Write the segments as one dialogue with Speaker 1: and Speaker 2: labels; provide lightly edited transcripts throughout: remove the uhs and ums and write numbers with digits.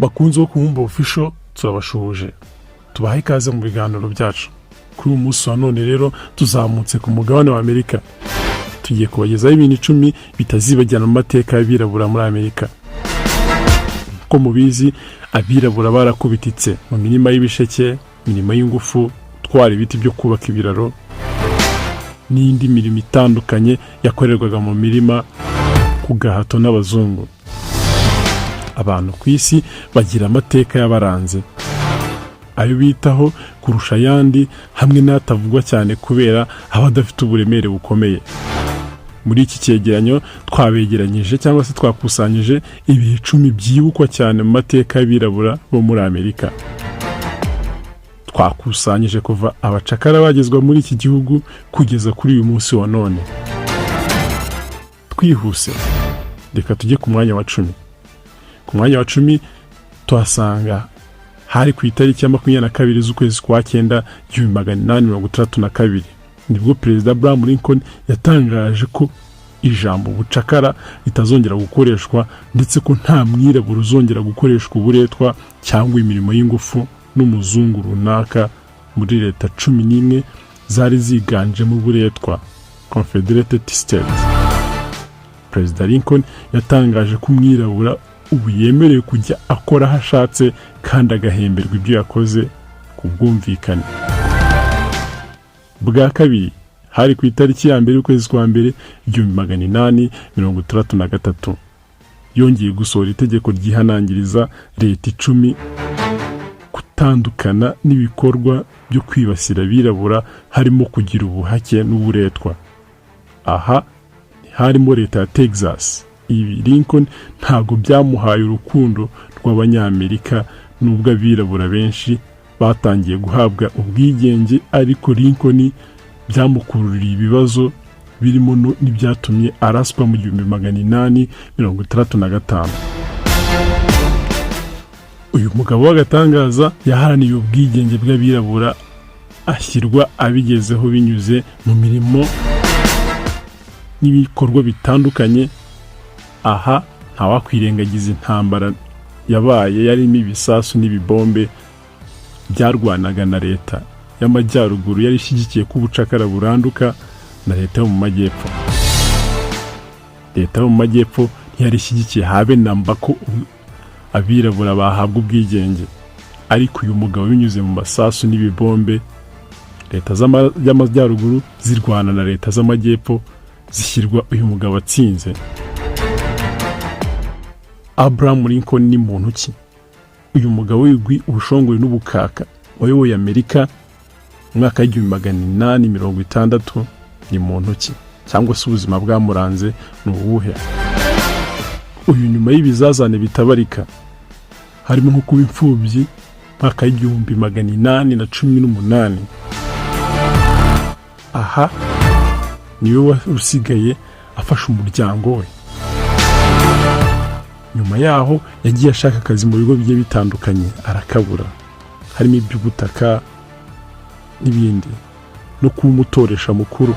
Speaker 1: bakunze wo kumva official turabashuhuje tubaha ikaze mu biganiro byacu. Kuri uyu munsi wa none rero tuzamutse ku mugabane wa Amerika, tugiye kubagezaho ibintu 10 bitazibagirana mu mateka y'abirabura muri Amerika. Ko mubizi, abirabura barakubititse mu mirima y'ibisheke, imirimo y'ingufu, twara ibiti byo kubaka ibiraro n'indi mirimo itandukanye yakorerwaga mu mirima ku gahato n'abazungu. Abantu ku isi bagira amateka y'abaranze, ayo bitaho kurusha ayandi, hamwe n'atavugwa cyane kubera abadafite uburemere bukomeye. Muri iki cyegeranyo twabegeranyije cyangwa se twakusanyije ibihe 10 byibukwa cyane mu mateka y'abirabura bo muri Amerika. Twakusanyije kuva abacakara bagezwa muri iki gihugu kugeza kuri uyu munsi wa none. Twihuse, reka tujye ku mwanya wa 10. Ku mwanya wa 10 tuhasanga hari ku itariki ya 22 z'ukwezi kwa 9 1832 nibwo Perezida Abraham Lincoln yatangaje ko ijambo bucakara litazongera gukoreshwa, ndetse ko nta mwirabura uzongera gukoreshwa uburetwa cyangwa imirimo y'ingufu n'umuzungu runaka muri leta 11 zari ziganje mu buretwa, Confederated States. Perezida Lincoln yatangaje ko umwirabura ubu yemerewe kujya akora hashatse kandi agahemberwa ibyo yakoze ku bwumvikane. Bwa kabiri hari ku itariki ya 1 y'ukwezi kwa 1 1863 yongeye gusohora itegeko ryihanangiriza leta 10 gutandukana n'ibikorwa byo kwibasira abirabura, harimo kugira ubuhake n'uburetwa. Aha harimo leta ya Texas. Ibi Lincoln ntago byamuhaye urukundo rw'abanyamerika, nubwo abirabura benshi batangiye guhabwa ubwigenge, ariko Lincoln byamukururiye ibibazo birimo n'ibyatumye araswa mu 1865. Uyu mugabo w'agatangaza yaharaniye ubwigenge bw'abirabura, ashyirwa abigezeho binyuze mu mirimo n'ibikorwa bitandukanye. Aha ntawakwirengagiza intambara yabaye yarimo ibisasu n'ibibombe byarwanaga na leta y'amajyaruguru yari ishyigikiye ko ubucakara buranduka, na leta yo mu majyepfo. Leta yo mu majyepfo ntiyari ishyigikiye habe namba ko abirabura bahabwa ubwigenge, ariko uyu mugabo binyuze mu masasu n'ibibombe, leta y'amajyaruguru zirwana na leta z'amajyepfo, zishyirwa uyu mugabo atsinze. Abraham Lincoln ni muntu ki? Uyu mugabo wigwi ubushongore n'ubukaka wayoboye Amerika mu mwaka w'1860 ni muntu ki, cyangwa se ubuzima bwamuranze ni ubuhe? Uyu nyuma y'ibizazane bitabarika, harimo nko kuba imfubyi mwaka w'1818. Aha niwe usigaye afasha umuryango we. Nyuma yaho yagiye ashaka akazi mu bigo bigiye bitandukanye, arakabura, harimo iby'ubutaka n'ibindi, no kumutoresha mukuru.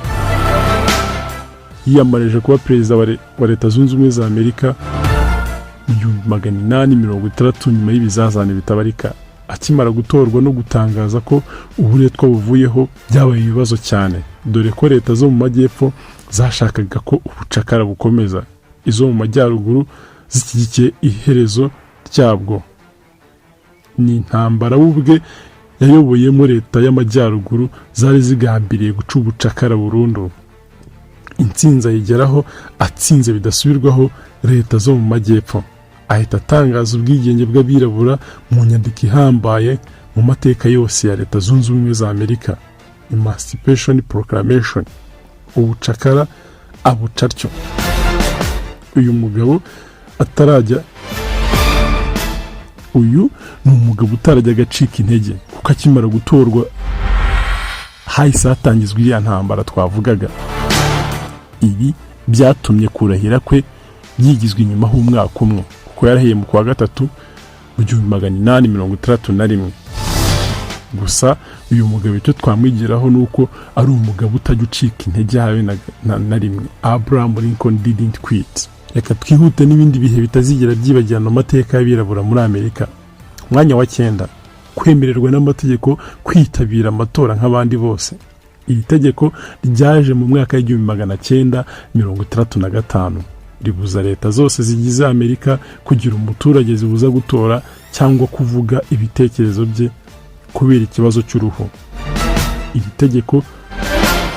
Speaker 1: Yiyamareje kuba perezida wa leta zunze ubumwe za Amerika mu 1860 nyuma y'ibizazane bitabarika. Akimara gutorwa no gutangaza ko uburetwa buvuyeho, byabaye ibibazo cyane, dore ko leta zo mu majyepfo zashakaga ko ubucakara bukomeza, izo mu majyaruguru zishyigikiye iherezo ryabwo. Ni intambara ubwe yayoboyemo leta y'amajyaruguru zari zigambiriye guca ubucakara burundu. Intsinzi ayigeraho atsinze bidasubirwaho leta zo mu majyepfo, ahita atangaza ubwigenge bw'abirabura mu nyandiko ihambaye mu mateka yose ya leta zunze ubumwe za Amerika, Emancipation Proclamation. Ubucakara abucaryo. Uyu mugabo uyu ni umugabo utarajya agacika intege, kuko akimara gutorwa hahise hatangizwa iriya ntambara twavugaga. Ibi byatumye kurahira kwe byigizwe inyuma h'umwaka umwe, kuko yarahiye mu kwa 3 mu 1861. Gusa uyu mugabo icyo twamwigiraho nuko ari umugabo utajya ucika intege habe na rimwe. Abraham Lincoln didn't quit. reka twihute n'ibindi bihe bitazigera byibagirana amateka y'abirabura muri Amerika. Umwanya wa 9, kwemererwa n'amategeko kwitabira amatora nk'abandi bose. Iri tegeko ryaje mu mwaka w'1965 ribuza leta zose zigize Amerika kugira umuturage zibuza gutora cyangwa kuvuga ibitekerezo bye kubera ikibazo cy'uruhu. Iri tegeko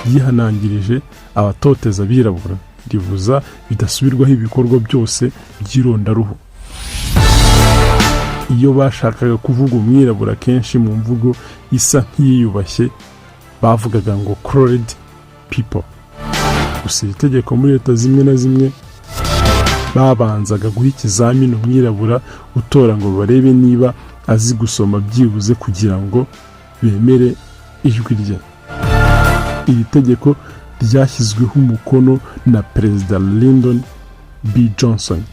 Speaker 1: ryihanangirije abatoteza abirabura, ribuza bidasubirwaho ibikorwa byose by'irondaruhu. Iyo bashakaga kuvuga umwirabura kenshi mu mvugo isa nk'iyiyubashye bavugaga ngo colored people. Gusa iri tegeko muri leta zimwe na zimwe babanzaga guha ikizamini umwirabura utora ngo barebe niba azi gusoma byibuze kugira ngo bemere ijwi rye. Iri tegeko ryashyizweho umukono na Perezida Lyndon B. Johnson.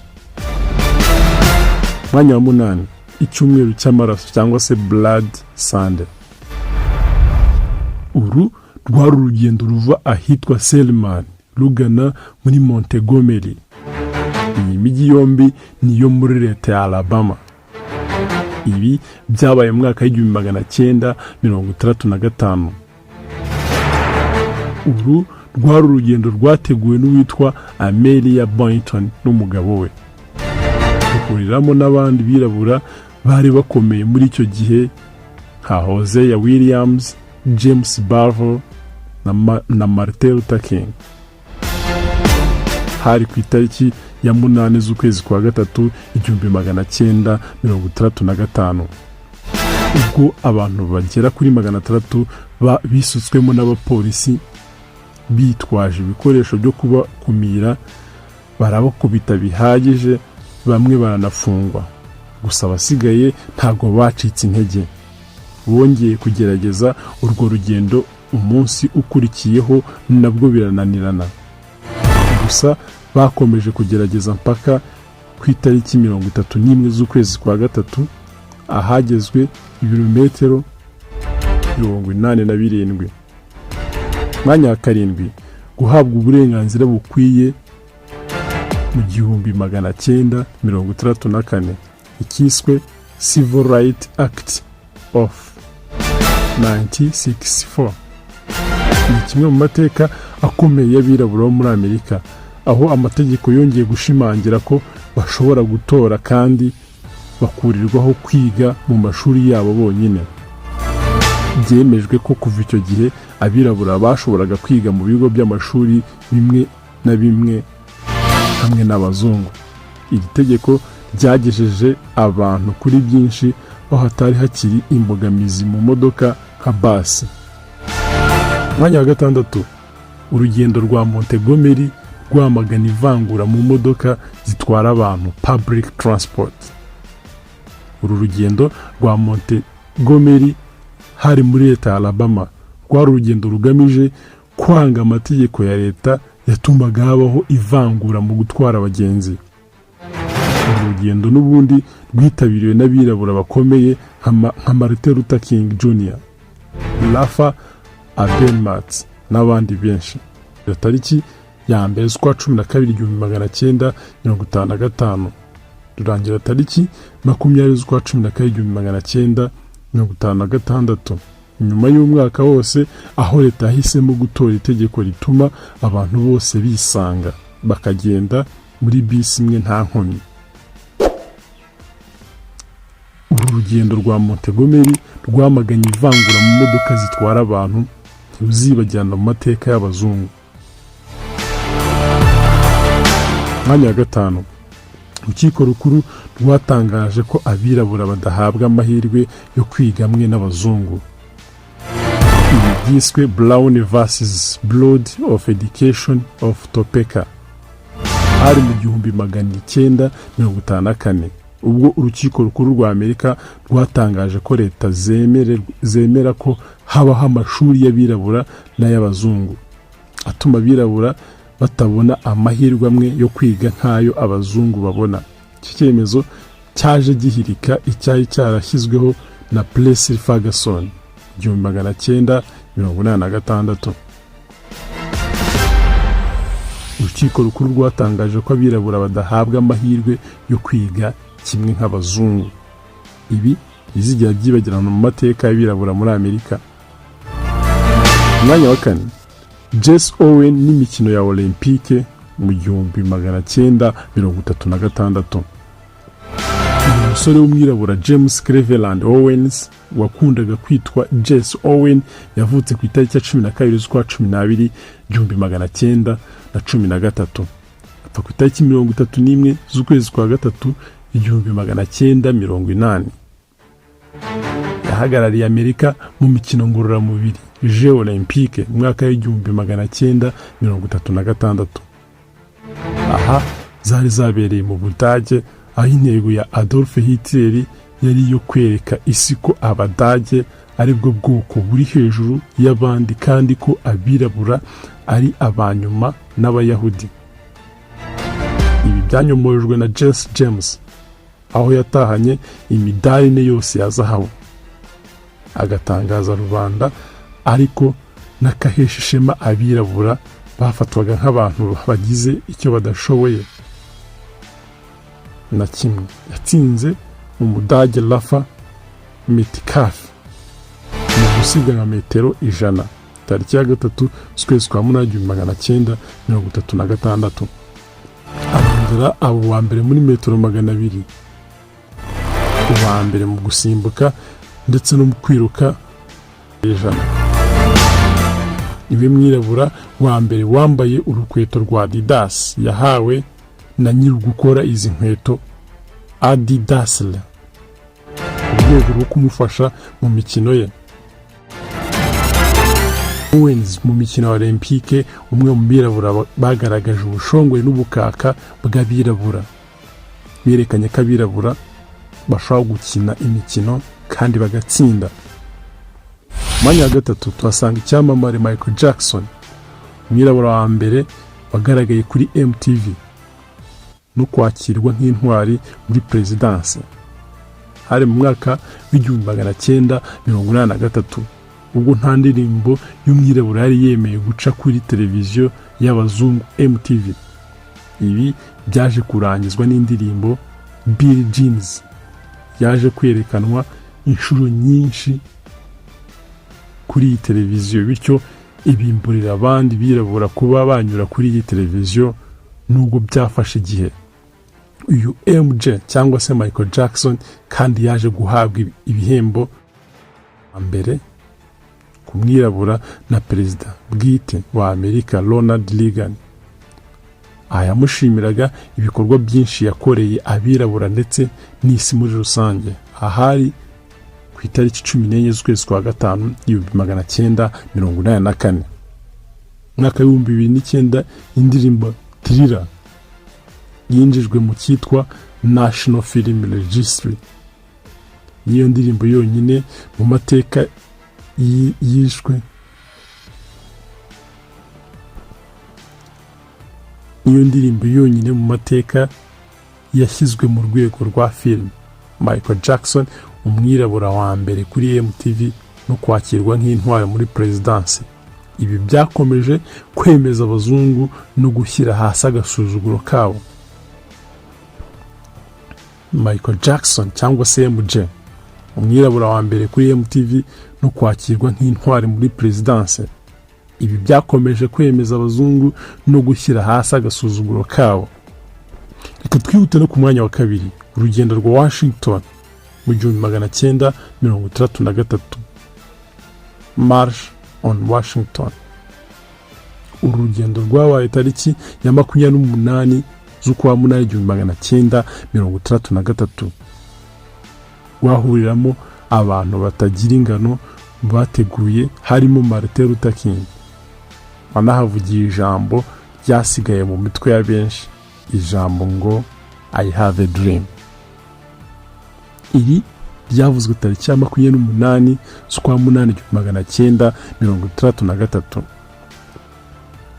Speaker 1: Mwanya wa 8, icyumweru cy'amaraso cyangwa se Blood Sunday. Uru rwari urugendo ruva ahitwa Selma rugana muri Montgomery. Iyi mijyi yombi niyo muri leta ya Alabama. Ibi byabaye mu mwaka w'1965. Uru rwari urugendo rwateguwe n'uwitwa Amelia Boynton n'umugabo we. Ruhuriramo n'abandi birabura bari bakomeye muri icyo gihe nka Hosea Williams, James Barrow na Martin Luther King. Hari ku itariki ya 8 z'ukwezi kwa 3 1965 ubwo abantu bagera kuri 600 bisutswemo n'abapolisi bitwaje ibikoresho byo kubakumira, barabakubita bihagije, bamwe baranafungwa. Gusa abasigaye ntabwo bacitse intege, bongeye kugerageza urwo rugendo umunsi ukurikiyeho nabwo birananirana. Gusa bakomeje kugerageza mpaka ku itariki 31 z'ukwezi kwa 3 ahagezwe ibirometero 87. Mwanya wa 7, guhabwa uburenganzira bukwiye mu 1964 ikiswe Civil Rights Act of 1964. Ni kimwe mu mateka akomeye y'abirabura muri Amerika, aho amategeko yongeye gushimangira ko bashobora gutora kandi bakurirwaho kwiga mu mashuri yabo bonyine. Byemejwe ko kuva icyo gihe abirabura bashoboraga kwiga mu bigo by'amashuri bimwe na bimwe hamwe n'abazungu. Iri tegeko ryagejeje abantu kuri byinshi aho hatari hakiri imbogamizi mu modoka nka basi. Mwanya wa 6, urugendo rwa Montgomery rwamagana ivangura mu modoka zitwara abantu, public transport. Uru rugendo rwa Montgomery hari muri leta ya Alabama, rwari urugendo rugamije kwanga amategeko ya leta yatumaga habaho ivangura mu gutwara abagenzi. Uru rugendo n'ubundi rwitabiriwe n'abirabura bakomeye nka Martin Luther King Jr., Lafa Abirabura n'abandi benshi. Iyo tariki ya 1 z'ukwa 12 1955 rurangira tariki 20 z'ukwa 12 1956. Nyuma y'umwaka wose aho leta yahisemo gutora itegeko rituma abantu bose bisanga bakagenda muri bisi imwe nta nkomyi. Uru rugendo rwa Montgomery rwamaganye ivangura mu modoka zitwara abantu ntibizibagirana mu mateka y'abazungu. Mwanya wa 5, urukiko rukuru rwatangaje ko abirabura badahabwa amahirwe yo kwiga hamwe n'abazungu. Ibi byiswe Brown vs. Board of Education of Topeka. Hari mu 1954 ubwo urukiko rukuru rwa Amerika rwatangaje ko leta zemera ko habaho amashuri y'abirabura n'ay'abazungu, atuma abirabura batabona amahirwe amwe yo kwiga nk'ayo abazungu babona. Iki cyemezo cyaje gihirika icyayi cyarashyizweho na Plessy Ferguson 1986. urukiko rukuru rwatangaje ko abirabura badahabwa amahirwe yo kwiga kimwe nk'abazungu. Ibi bizigera byibagirana mu mateka y'abirabura muri Amerika. Umwanya wa kane, Jesse Owen n'imikino ya Olympique mu 1936. Umusore w'umwirabura James Cleveland Owens wakundaga kwitwa Jesse Owen yavutse ku itariki ya 12 z'ukwa 12 1913, apfa ku itariki 31 z'ukwezi kwa gatatu 1980. Yahagarariye Amerika mu mikino ngororamubiri Jeux Olympique mu mwaka w'1936. Aha zari zabereye mu Budage, aho intego ya Adolf Hitler yari iyo kwereka isi ko Abadage ari bwo bwoko buri hejuru y'abandi kandi ko abirabura ari abanyuma n'Abayahudi. Ibi byanyomojwe na Jesse James, aho yatahanye imidari ne yose ya zahabu, agatangaza rubanda ariko nakahesha ishema abirabura bafatwaga nk'abantu bagize icyo badashoboye na kimwe. Yatsinze umudage Rafa Metcalf mu gusiganwa metero 100 tariki ya 3 z'ukwezi kwa 8 1936. Arondera abo wa mbere muri metero 200, uwa mbere mu gusimbuka ndetse no mu kwiruka 100. Iwe mwirabura wa mbere wambaye urukweto rwa Adidas yahawe na nyiri gukora izi nkweto Adidas mu rwego rwo kumufasha mu mikino ye. Owens mu mikino ya Olympique, umwe mu birabura bagaragaje ubushongwe n'ubukaka bw'abirabura, berekanye ko abirabura bashobora gukina imikino kandi bagatsinda. Mwanya wa gatatu tuhasanga icyamamare Michael Jackson, umwirabura wa mbere wagaragaye kuri MTV no kwakirwa nk'intwari muri presidence. Hari mu mwaka w'1983, ubwo nta ndirimbo y'umwirabura yari yemeye guca kuri televiziyo y'abazungu MTV. Ibi byaje kurangizwa n'indirimbo Billie Jeans yaje kwerekanwa inshuro nyinshi kuri iyi televiziyo, bityo ibimburira abandi birabura kuba banyura kuri iyi televiziyo nubwo byafashe igihe. Uyu MJ cyangwa se Michael Jackson kandi yaje guhabwa ibihembo mbere ku mwirabura na perezida bwite wa Amerika Ronald Reagan. Ayamushimiraga ibikorwa byinshi yakoreye abirabura ndetse n'isi muri rusange. Ahari ku itariki 14 z'ukwezi kwa gatanu 1984. Mwaka wa 2009 indirimbo Thriller yinjijwe mu cyitwa National Film Registry. Iyo ndirimbo yonyine mu mateka yishwe, iyo ndirimbo yonyine mu mateka yashyizwe mu rwego rwa film. Michael Jackson, umwirabura wa mbere kuri MTV no kwakirwa nk'intwari muri presidence. Ibi byakomeje kwemeza abazungu no gushyira hasi agasuzuguro kabo. Michael Jackson cyangwa se MJ, umwirabura wa mbere kuri MTV no kwakirwa nk'intwari muri presidence. Ibi byakomeje kwemeza abazungu no gushyira hasi agasuzuguro kabo. Reka twihute no ku mwanya wa kabiri, urugendo rwa Washington mu 1963. March on Washington. Urugendo rwabaye tariki ya 28 z'ukwa 8 1963. Wahuriramo abantu batagira ingano bateguye, harimo Martin Luther King. Wanahavugiye ijambo ryasigaye mu mitwe ya benshi, ijambo ngo I have a dream. Iri ryavuzwe tariki ya 28 z'ukwa 8 1963.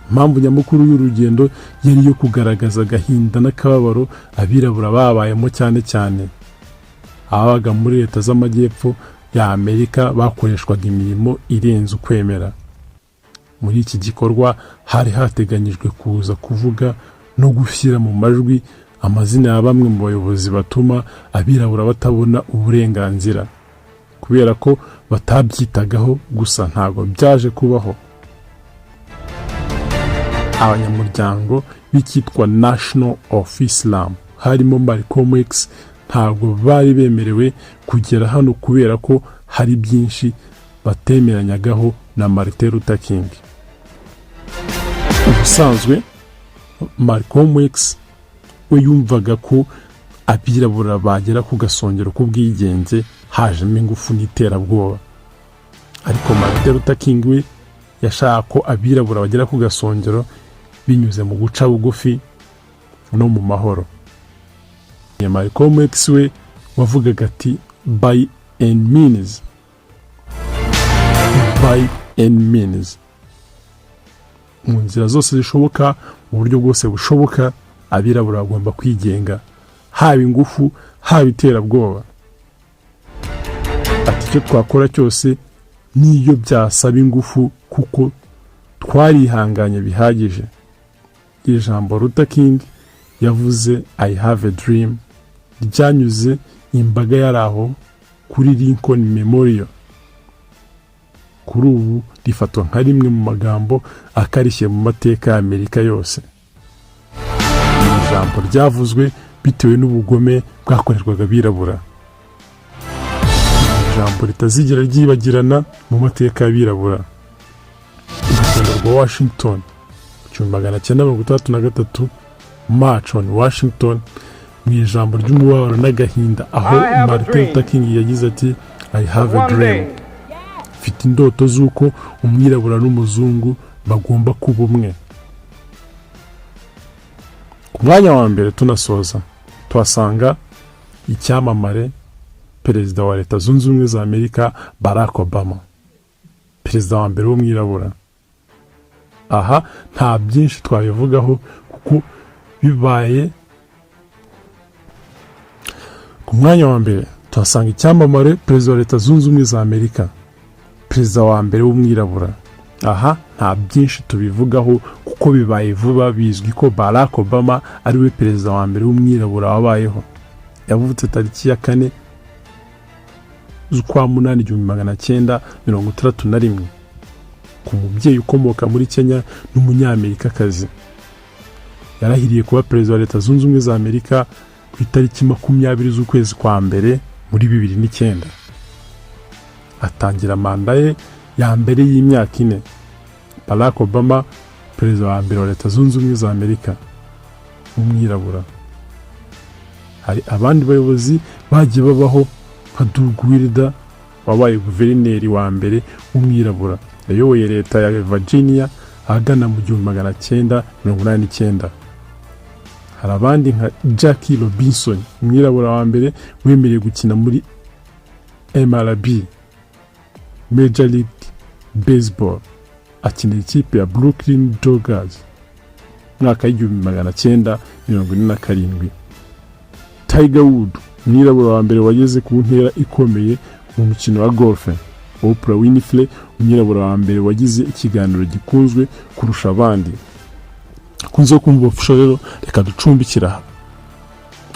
Speaker 1: Impamvu nyamukuru y'urugendo yari yo kugaragaza agahinda n'akababaro abirabura babayemo, cyane cyane abaga muri leta z'amajyepfo ya Amerika bakoreshwaga imirimo irenze ukwemera. muri iki gikorwa hari hateganyijwe kuza kuvuga no gushyira mu majwi amazina ya bamwe mu bayobozi batuma abirabura batabona uburenganzira, kubera ko batabyitagaho gusa ntago byaje kubaho. Abanyamuryango b'ikitwa National of Islam harimo Malcolm X ntabwo bari bemerewe kugera hano kubera ko hari byinshi batemeranyagaho na Martin Luther King. Ubusanzwe Malcolm X we yumvaga ko abirabura bagera ku gasongero k'ubwigenge hajemo ingufu n'iterabwoba, ariko Martin Luther King we yashaka ko abirabura bagera ku gasongero binyuze mu guca bugufi no mu mahoro. Malcolm X we wavugaga ati by any means, mu nzira zose zishoboka, mu buryo bwose bushoboka, abirabura bagomba kwigenga, haba ingufu haba iterabwoba. Ati icyo twakora cyose niyo byasaba ingufu kuko twarihanganye bihagije. Iri jambo Luther King yavuze I have a dream ryanyuze imbaga yari aho kuri Lincoln Memorial. Kuri ubu rifatwa nka rimwe mu magambo akarishye mu mateka ya Amerika yose. Iri jambo ryavuzwe bitewe n'ubugome bwakorerwaga abirabura. Ijambo ritazigera ryibagirana mu mateka y'abirabura. Urugendo rwa Washington 1963 March on Washington, mu ijambo ry'umubabaro n'agahinda aho Martin Luther King yagize ati I have a dream. Mfite indoto z'uko umwirabura n'umuzungu bagomba kuba umwe. Ku mwanya wa mbere tunasoza tuhasanga icyamamare perezida wa Leta Zunze Ubumwe za Amerika Barack Obama, perezida wa mbere w'umwirabura. Aha nta byinshi twabivugaho kuko bibaye. Ku mwanya wa mbere tuhasanga icyamamare perezida wa Leta Zunze Ubumwe za Amerika, perezida wa mbere w'umwirabura. Aha nta byinshi tubivugaho kuko bibaye vuba, bizwi ko Barack Obama ari we perezida wa mbere w'umwirabura wabayeho. Yavutse tariki ya 4 z'ukwa munani 1961 ku mubyeyi ukomoka muri Kenya n'umunyamerikakazi. Yarahiriye kuba perezida wa Leta Zunze Ubumwe za Amerika ku itariki 20 z'ukwezi kwa mbere muri 2009. Atangira manda ye ya mbere y'imyaka 4. Barack Obama, perezida wa mbere wa Leta Zunze Ubumwe za Amerika w'umwirabura. Hari abandi bayobozi bagiye babaho nka Wilder wabaye guverineri wa mbere w'umwirabura, yayoboye leta ya Virginia ahagana mu 1989. Hari abandi nka Jackie Robinson, umwirabura wa mbere wemereye gukina muri MLB, Major League Baseball, akinira ikipe ya Brooklyn Dodgers mwaka w'1947. Tiger Woods, umwirabura wa mbere wageze ku ntera ikomeye mu mukino wa golf. Oprah Winfrey, umwirabura wa mbere wagize ikiganiro gikunzwe kurusha abandi. Kunze kumva official rero reka ducumbikira,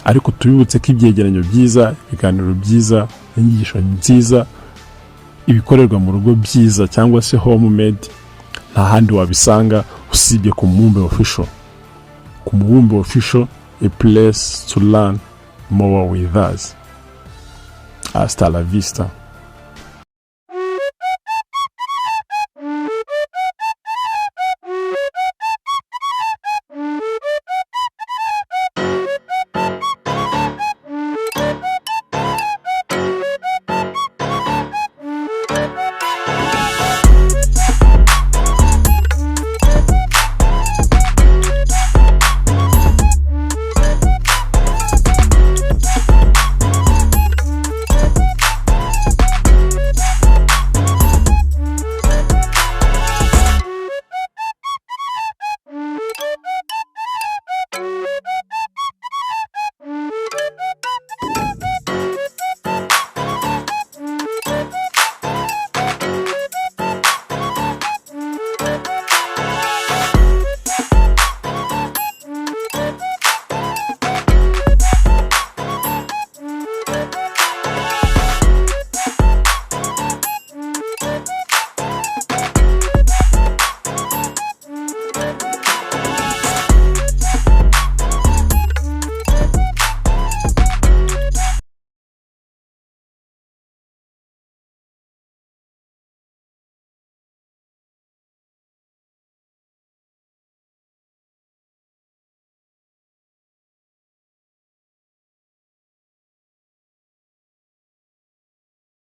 Speaker 1: ariko tubibutse ko ibyegeranyo byiza, ibiganiro byiza, inyigisho nziza, ibikorerwa mu rugo byiza cyangwa se homemade nta handi wabisanga usibye ku Mubumbe official. Ku Mubumbe official, a place to learn more with us. Hasta la vista.